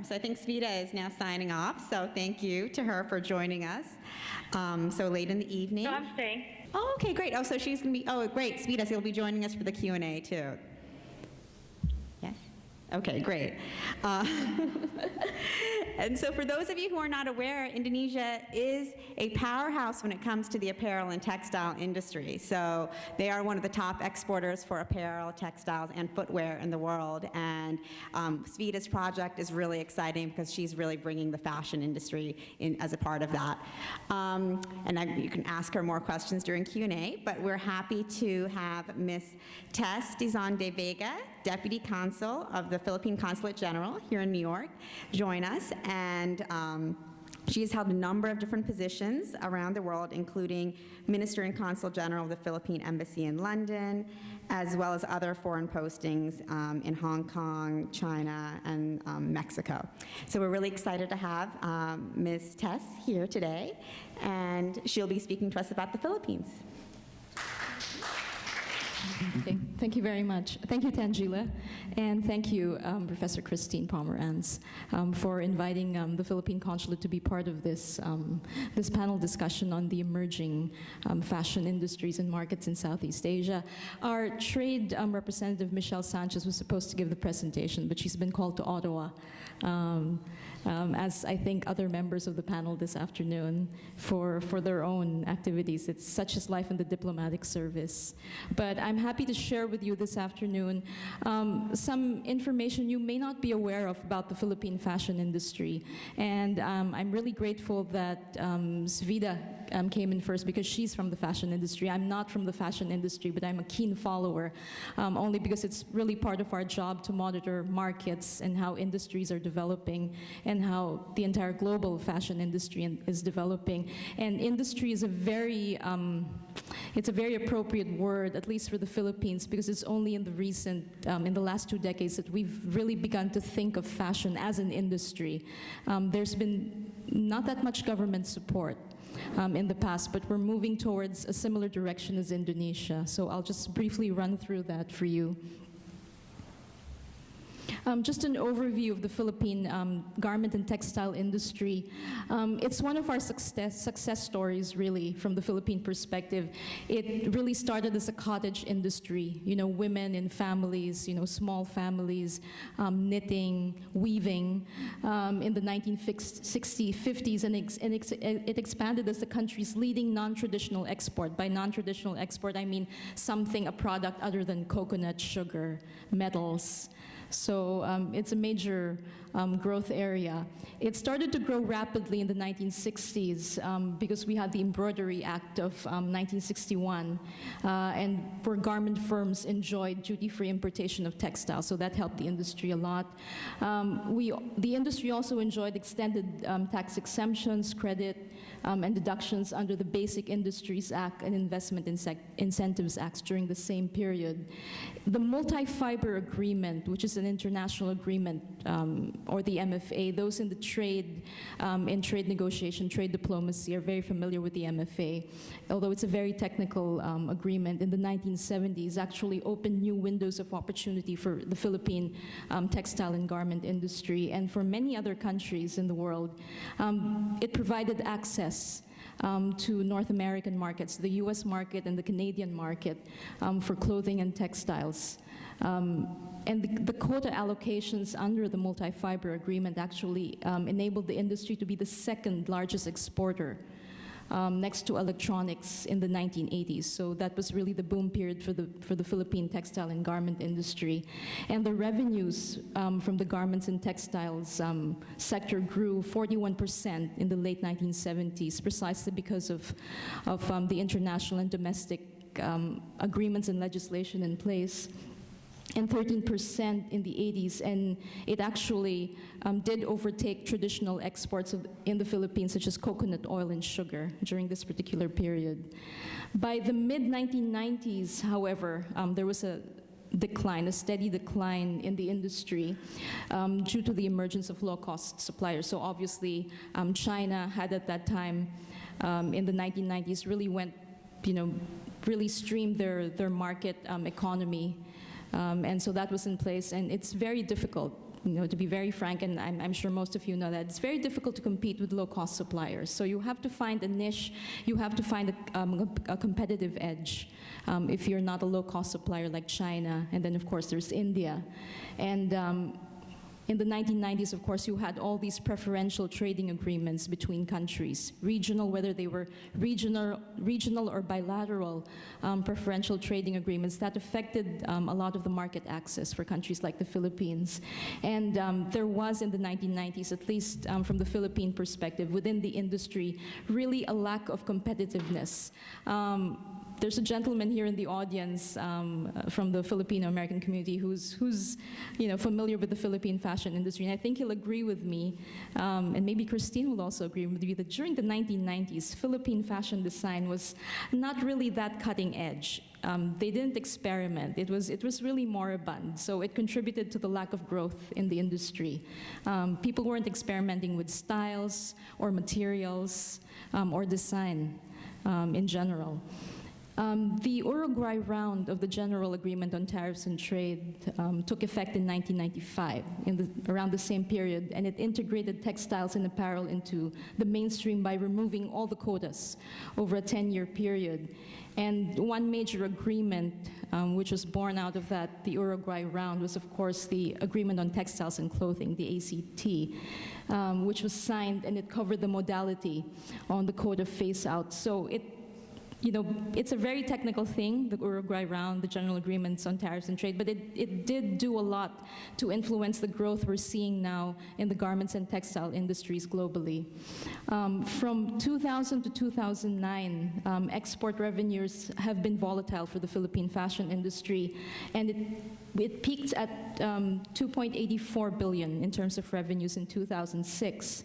So I think Sveta is now signing off, so thank you to her for joining us so late in the evening. No, I'm staying. Oh, okay, great. Oh, so she's going to be, oh, great. Sveta, so you'll be joining us for the Q&A too. Yes? Okay, great. And so for those of you who are not aware, Indonesia is a powerhouse when it comes to the apparel and textile industry. So they are one of the top exporters for apparel, textiles, and footwear in the world. And Sveta's project is really exciting because she's really bringing the fashion industry in as a part of that. You can ask her more questions during Q&A, but we're happy to have Ms. Tess Dizon de Vega, Deputy Consul of the Philippine Consulate General here in New York, join us. And she has held a number of different positions around the world, including Minister and Consul General of the Philippine Embassy in London, as well as other foreign postings in Hong Kong, China, and Mexico. So we're really excited to have Ms. Tess here today, and she'll be speaking to us about the Philippines. Okay, thank you very much. Thank you, Tangela, and thank you, Professor Christine Pomerantz, for inviting the Philippine Consulate to be part of this, this panel discussion on the emerging fashion industries and markets in Southeast Asia. Our trade representative, Michelle Sanchez, was supposed to give the presentation, but she's been called to Ottawa, as I think other members of the panel this afternoon for their own activities. It's such as life in the diplomatic service. But I'm happy to share with you this afternoon some information you may not be aware of about the Philippine fashion industry. And I'm really grateful that Sveta came in first because she's from the fashion industry. I'm not from the fashion industry, but I'm a keen follower, only because it's really part of our job to monitor markets and how industries are developing and how the entire global fashion industry is developing. And industry is a very, it's a very appropriate word, at least for the Philippines, because it's only in the recent, in the last 2 decades that we've really begun to think of fashion as an industry. There's been not that much government support in the past, but we're moving towards a similar direction as Indonesia. So I'll just briefly run through that for you. Just an overview of the Philippine garment and textile industry. It's one of our success stories, really, from the Philippine perspective. It really started as a cottage industry, you know, women in families, you know, small families, knitting, weaving in the 1960s, 50s, and it expanded as the country's leading non-traditional export. By non-traditional export, I mean something, a product other than coconut, sugar, metals. So it's a major growth area. It started to grow rapidly in the 1960s because we had the Embroidery Act of 1961, and where garment firms enjoyed duty-free importation of textiles, so that helped the industry a lot. The industry also enjoyed extended tax exemptions, credit, and deductions under the Basic Industries Act and Investment Incentives Acts during the same period. The Multi-Fiber Agreement, which is an international agreement, or the MFA, those in the trade, in trade negotiation, trade diplomacy are very familiar with the MFA, although it's a very technical agreement. In the 1970s, actually opened new windows of opportunity for the Philippine textile and garment industry, and for many other countries in the world. It provided access to North American markets, the US market and the Canadian market for clothing and textiles. And the quota allocations under the multi-fiber agreement actually enabled the industry to be the second largest exporter next to electronics in the 1980s. So that was really the boom period for the Philippine textile and garment industry. And the revenues from the garments and textiles sector grew 41% in the late 1970s, precisely because of the international and domestic agreements and legislation in place, and 13% in the 80s, and it actually did overtake traditional exports in the Philippines, such as coconut oil and sugar, during this particular period. By the mid-1990s, however, there was a decline, a steady decline in the industry due to the emergence of low-cost suppliers. So obviously, China had at that time, in the 1990s, really went, you know, really streamed their market economy. And so that was in place, and it's very difficult to be very frank, and I'm sure most of you know that, it's very difficult to compete with low-cost suppliers. So you have to find a niche, you have to find a competitive edge if you're not a low-cost supplier like China, and then of course there's India. And in the 1990s, of course, you had all these preferential trading agreements between countries, regional, whether they were regional or bilateral preferential trading agreements that affected a lot of the market access for countries like the Philippines. And there was in the 1990s, at least from the Philippine perspective, within the industry, really a lack of competitiveness. There's a gentleman here in the audience from the Filipino-American community who's familiar with the Philippine fashion industry, and I think he'll agree with me, and maybe Christine will also agree with me, that during the 1990s, Philippine fashion design was not really that cutting edge. They didn't experiment. It was really moribund, so it contributed to the lack of growth in the industry. People weren't experimenting with styles or materials or design in general. The Uruguay round of the General Agreement on Tariffs and Trade took effect in 1995, around the same period, and it integrated textiles and apparel into the mainstream by removing all the quotas over a 10-year period. And one major agreement which was born out of that, the Uruguay round, was of course the Agreement on Textiles and Clothing, the ACT, which was signed, and it covered the modality on the quota phase-out. So it's a very technical thing, the Uruguay round, the general agreements on tariffs and trade, but it did do a lot to influence the growth we're seeing now in the garments and textile industries globally. From 2000 to 2009, export revenues have been volatile for the Philippine fashion industry, and it peaked at 2.84 billion in terms of revenues in 2006,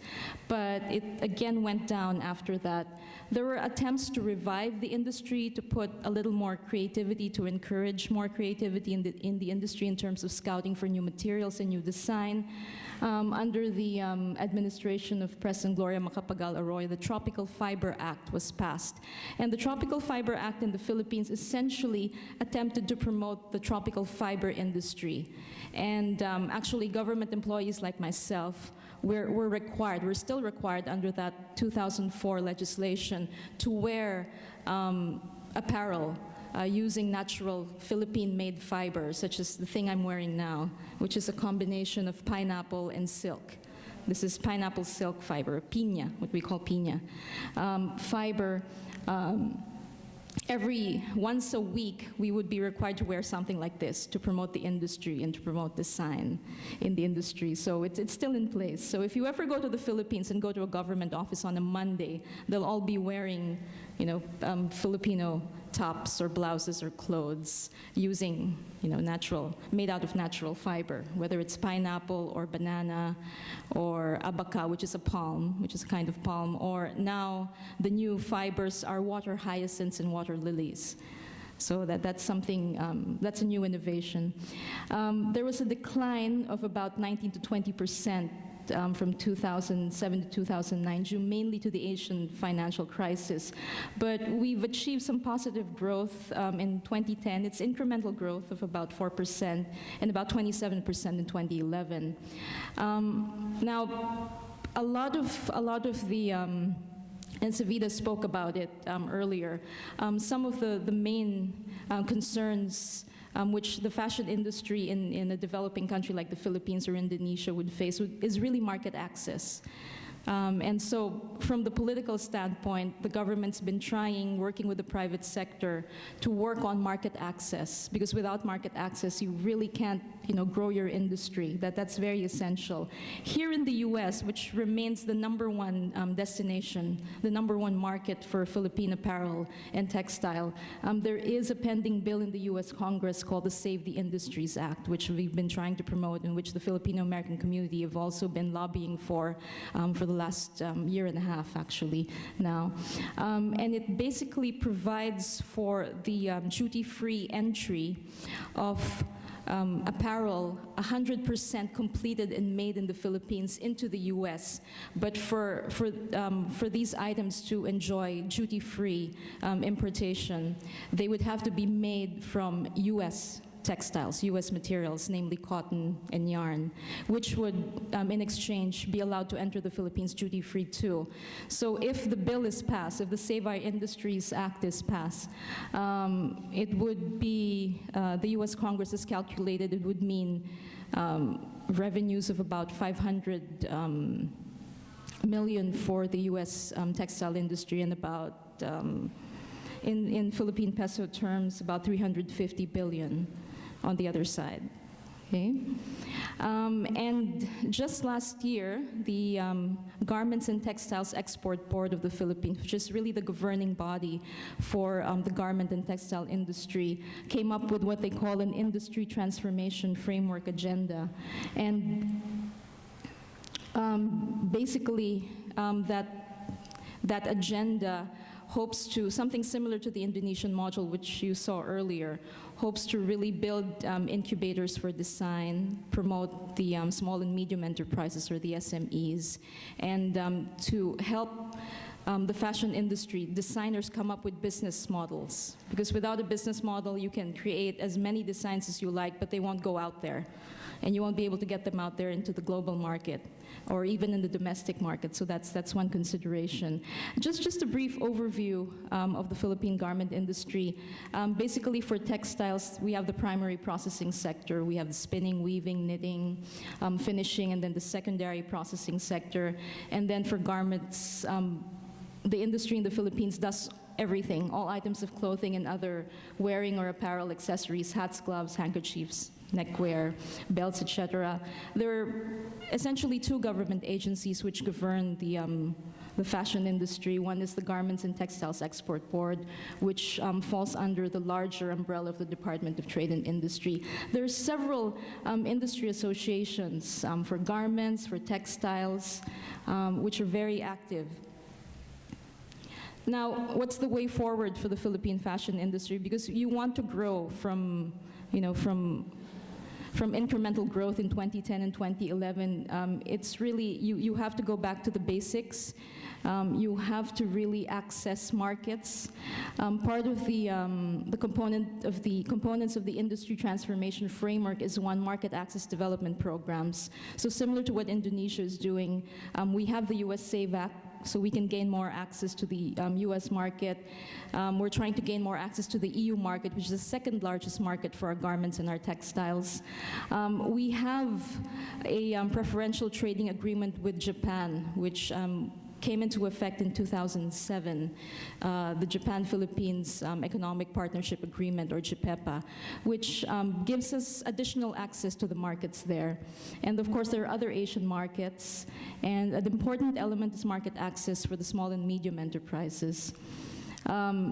but it again went down after that. There were attempts to revive the industry, to put a little more creativity, to encourage more creativity in the industry in terms of scouting for new materials and new design. Under the administration of President Gloria Macapagal Arroyo, the Tropical Fiber Act was passed. And the Tropical Fiber Act in the Philippines essentially attempted to promote the tropical fiber industry. And actually, government employees like myself, we're still required under that 2004 legislation to wear apparel using natural Philippine-made fibers, such as the thing I'm wearing now, which is a combination of pineapple and silk. This is pineapple silk fiber, piña, what we call piña. Fiber. Once a week, we would be required to wear something like this to promote the industry and to promote design in the industry. So it's still in place. So if you ever go to the Philippines and go to a government office on a Monday, they'll all be wearing, Filipino tops or blouses or clothes using, made out of natural fiber, whether it's pineapple or banana or abaca, which is a palm, which is a kind of palm, or now the new fibers are water hyacinths and water lilies. So that's something, that's a new innovation. There was a decline of about 19 to 20% from 2007 to 2009, due mainly to the Asian financial crisis. But we've achieved some positive growth in 2010. It's incremental growth of about 4% and about 27% in 2011. Now, a lot of the and Savita spoke about it earlier. Some of the main concerns which the fashion industry in a developing country like the Philippines or Indonesia would face is really market access. And so from the political standpoint, the government's been working with the private sector to work on market access, because without market access, you really can't grow your industry. That's very essential. Here in the US, which remains the #1 destination, the #1 market for Philippine apparel and textile, there is a pending bill in the US Congress called the Save the Industries Act, which we've been trying to promote and which the Filipino-American community have also been lobbying for the last year and a half, actually, now. And it basically provides for the duty-free entry of apparel 100% completed and made in the Philippines into the U.S. But for these items to enjoy duty-free importation, they would have to be made from U.S. textiles, U.S. materials, namely cotton and yarn, which would, in exchange, be allowed to enter the Philippines duty-free too. So if the bill is passed, if the Save Our Industries Act is passed, it would be, the U.S. Congress has calculated it would mean revenues of about 500 million for the U.S. Textile industry and about, in Philippine peso terms, about 350 billion on the other side. Okay? And just last year, the Garments and Textiles Export Board of the Philippines, which is really the governing body for the garment and textile industry, came up with what they call an industry transformation framework agenda. And basically, that agenda hopes to, something similar to the Indonesian module, which you saw earlier, hopes to really build incubators for design, promote the small and medium enterprises, or the SMEs, and to help the fashion industry, designers come up with business models. Because without a business model, you can create as many designs as you like, but they won't go out there. And you won't be able to get them out there into the global market, or even in the domestic market. So that's one consideration. Just a brief overview of the Philippine garment industry. Basically, for textiles, we have the primary processing sector. We have the spinning, weaving, knitting, finishing, and then the secondary processing sector. And then for garments, the industry in the Philippines does everything, all items of clothing and other wearing or apparel accessories, hats, gloves, handkerchiefs, neckwear, belts, etc. There are essentially two government agencies which govern the fashion industry. One is the Garments and Textiles Export Board, which falls under the larger umbrella of the Department of Trade and Industry. There are several industry associations for garments, for textiles, which are very active. Now, what's the way forward for the Philippine fashion industry? Because you want to grow from incremental growth in 2010 and 2011, it's really, you have to go back to the basics. You have to really access markets. Part of the components of the industry transformation framework is one, market access development programs. So similar to what Indonesia is doing, we have the US SAVE Act, so we can gain more access to the US market. We're trying to gain more access to the EU market, which is the second largest market for our garments and our textiles. We have a preferential trading agreement with Japan, which came into effect in 2007, the Japan-Philippines Economic Partnership Agreement, or JIPEPA, which gives us additional access to the markets there. And of course, there are other Asian markets, and an important element is market access for the small and medium enterprises.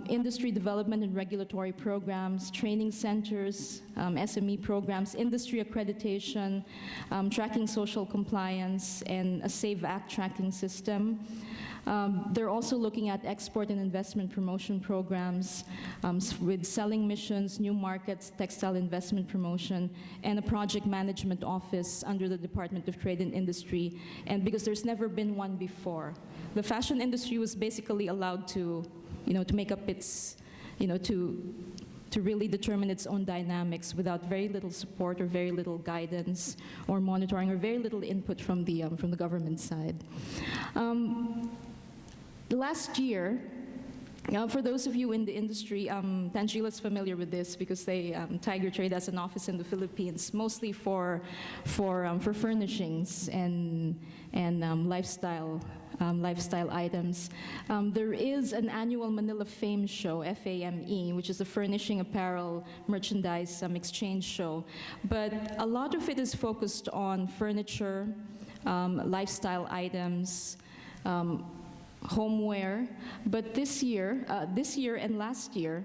Industry development and regulatory programs, training centers, SME programs, industry accreditation, tracking social compliance, and a SAVE Act tracking system. They're also looking at export and investment promotion programs with selling missions, new markets, textile investment promotion, and a project management office under the Department of Trade and Industry. And because there's never been one before. The fashion industry was basically allowed to make up its, to really determine its own dynamics without very little support or very little guidance or monitoring or very little input from the government side. Last year, for those of you in the industry, Tangila's familiar with this because Tiger Trade has an office in the Philippines, mostly for furnishings and lifestyle items. There is an annual Manila Fame Show, FAME, which is a furnishing, apparel, merchandise exchange show. But a lot of it is focused on furniture, lifestyle items, homeware. But this year and last year,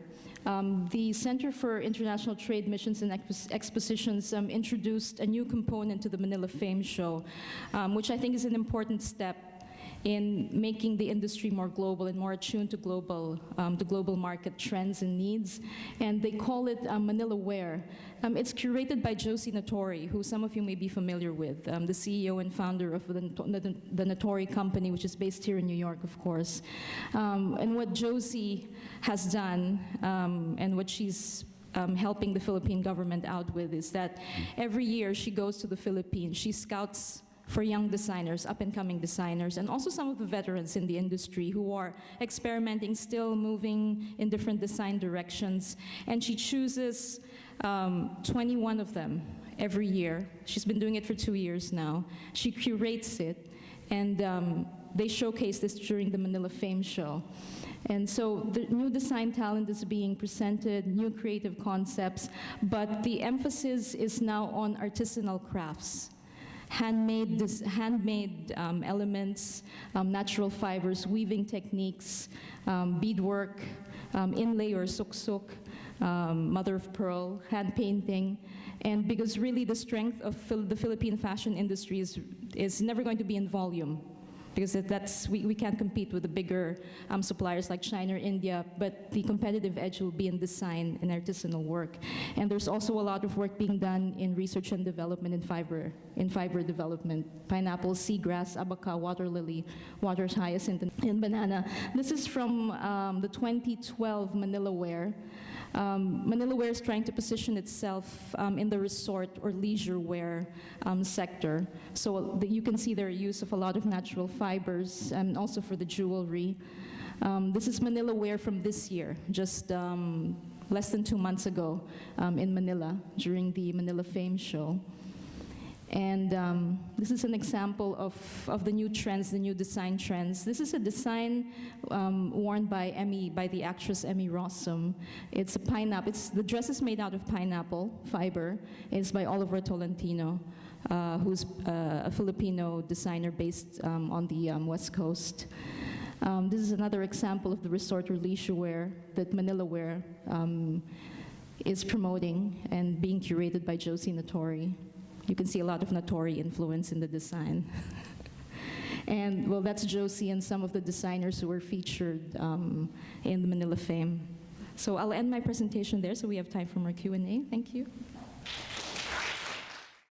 the Center for International Trade Missions and Expositions introduced a new component to the Manila Fame Show, which I think is an important step in making the industry more global and more attuned to the global market trends and needs. And they call it Manila Wear. It's curated by Josie Natori, who some of you may be familiar with, the CEO and founder of the Natori Company, which is based here in New York, of course. And what Josie has done, and what she's helping the Philippine government out with is that every year she goes to the Philippines, she scouts for young designers, up-and-coming designers, and also some of the veterans in the industry who are experimenting, still moving in different design directions. And she chooses 21 of them every year. She's been doing it for 2 years now. She curates it, and they showcase this during the Manila Fame Show. And so the new design talent is being presented, new creative concepts, but the emphasis is now on artisanal crafts. Handmade elements, natural fibers, weaving techniques, beadwork, inlay or suksuk, mother of pearl, hand painting. And because really the strength of the Philippine fashion industry is never going to be in volume, because we can't compete with the bigger suppliers like China or India, but the competitive edge will be in design and artisanal work. And there's also a lot of work being done in research and development in fiber development. Pineapple, seagrass, abaca, water lily, water hyacinth, and banana. This is from the 2012 Manila Wear. Manila Wear is trying to position itself in the resort or leisure wear sector. So you can see their use of a lot of natural fibers and also for the jewelry. This is Manila Wear from this year, just less than 2 months ago in Manila during the Manila Fame Show. And this is an example of the new trends, the new design trends. This is a design worn by the actress Emmy Rossum. It's a pineapple. The dress is made out of pineapple fiber. It's by Oliver Tolentino, who's a Filipino designer based on the West Coast. This is another example of the resort or leisure wear that Manila Wear is promoting and being curated by Josie Natori. You can see a lot of Natori influence in the design. And, well, that's Josie and some of the designers who were featured in the Manila Fame. So I'll end my presentation there so we have time for more Q&A. Thank you.